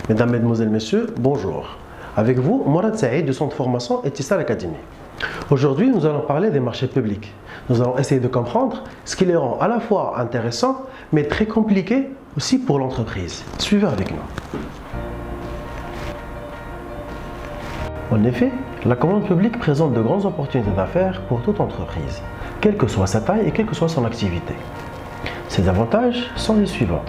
Mesdames, Mesdemoiselles, Messieurs, bonjour. Avec vous, Mourad Saïd du Centre de formation Etisal Academy. Aujourd'hui, nous allons parler des marchés publics. Nous allons essayer de comprendre ce qui les rend à la fois intéressants, mais très compliqués aussi pour l'entreprise. Suivez avec nous. En effet, la commande publique présente de grandes opportunités d'affaires pour toute entreprise, quelle que soit sa taille et quelle que soit son activité. Ces avantages sont les suivants.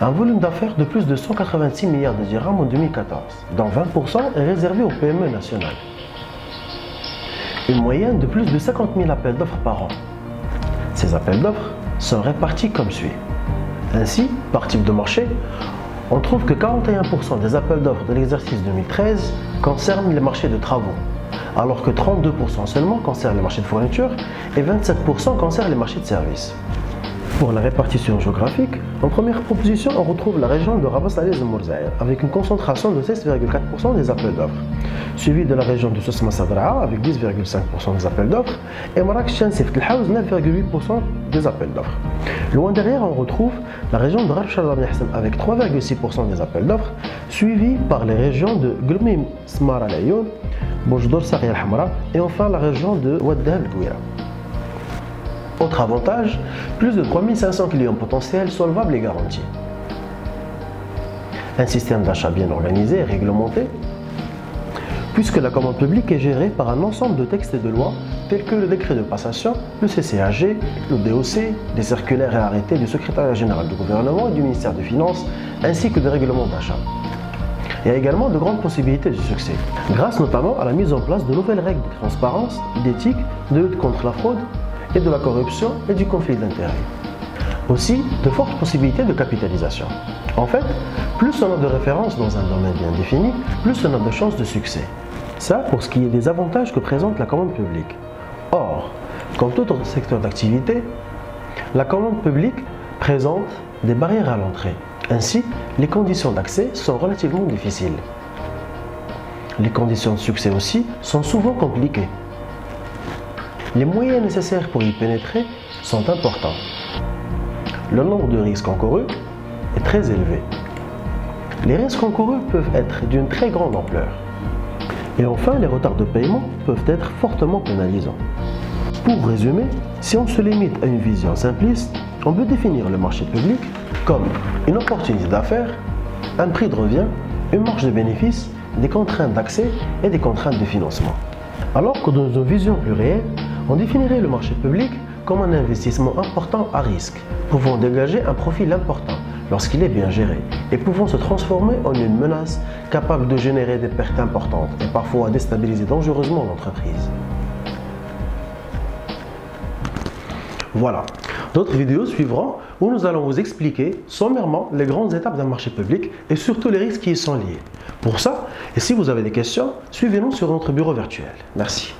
Un volume d'affaires de plus de 186 milliards de dirhams en 2014, dont 20% est réservé aux PME nationales. Une moyenne de plus de 50 000 appels d'offres par an. Ces appels d'offres sont répartis comme suit. Ainsi, par type de marché, on trouve que 41% des appels d'offres de l'exercice 2013 concernent les marchés de travaux, alors que 32% seulement concernent les marchés de fourniture et 27% concernent les marchés de services. Pour la répartition géographique, en première proposition, on retrouve la région de Rabat Salé Mourzaïr avec une concentration de 16,4% des appels d'offres, suivi de la région de Soussma Sadraa avec 10,5% des appels d'offres et Marrakech Sift El Haouz 9,8% des appels d'offres. Loin derrière, on retrouve la région de Rarcha Hassan avec 3,6% des appels d'offres, suivi par les régions de Glmim Smara Layoun, Boujdour Saria Al Hamra et enfin la région de Ouaddab El Gouira. Autre avantage, plus de 3500 clients potentiels solvables et garantis. Un système d'achat bien organisé et réglementé, puisque la commande publique est gérée par un ensemble de textes et de lois tels que le décret de passation, le CCAG, le DOC, des circulaires et arrêtés du secrétariat général du gouvernement et du ministère des Finances, ainsi que des règlements d'achat. Il y a également de grandes possibilités de succès, grâce notamment à la mise en place de nouvelles règles de transparence, d'éthique, de lutte contre la fraude, et de la corruption et du conflit d'intérêts. Aussi, de fortes possibilités de capitalisation. En fait, plus on a de références dans un domaine bien défini, plus on a de chances de succès. Ça pour ce qui est des avantages que présente la commande publique. Or, comme tout autre secteur d'activité, la commande publique présente des barrières à l'entrée. Ainsi, les conditions d'accès sont relativement difficiles. Les conditions de succès aussi sont souvent compliquées. Les moyens nécessaires pour y pénétrer sont importants. Le nombre de risques encourus est très élevé. Les risques encourus peuvent être d'une très grande ampleur. Et enfin, les retards de paiement peuvent être fortement pénalisants. Pour résumer, si on se limite à une vision simpliste, on peut définir le marché public comme une opportunité d'affaires, un prix de revient, une marge de bénéfice, des contraintes d'accès et des contraintes de financement. Alors que dans une vision plus réelle, on définirait le marché public comme un investissement important à risque, pouvant dégager un profil important lorsqu'il est bien géré et pouvant se transformer en une menace capable de générer des pertes importantes et parfois déstabiliser dangereusement l'entreprise. Voilà, d'autres vidéos suivront où nous allons vous expliquer sommairement les grandes étapes d'un marché public et surtout les risques qui y sont liés. Pour ça, et si vous avez des questions, suivez-nous sur notre bureau virtuel. Merci.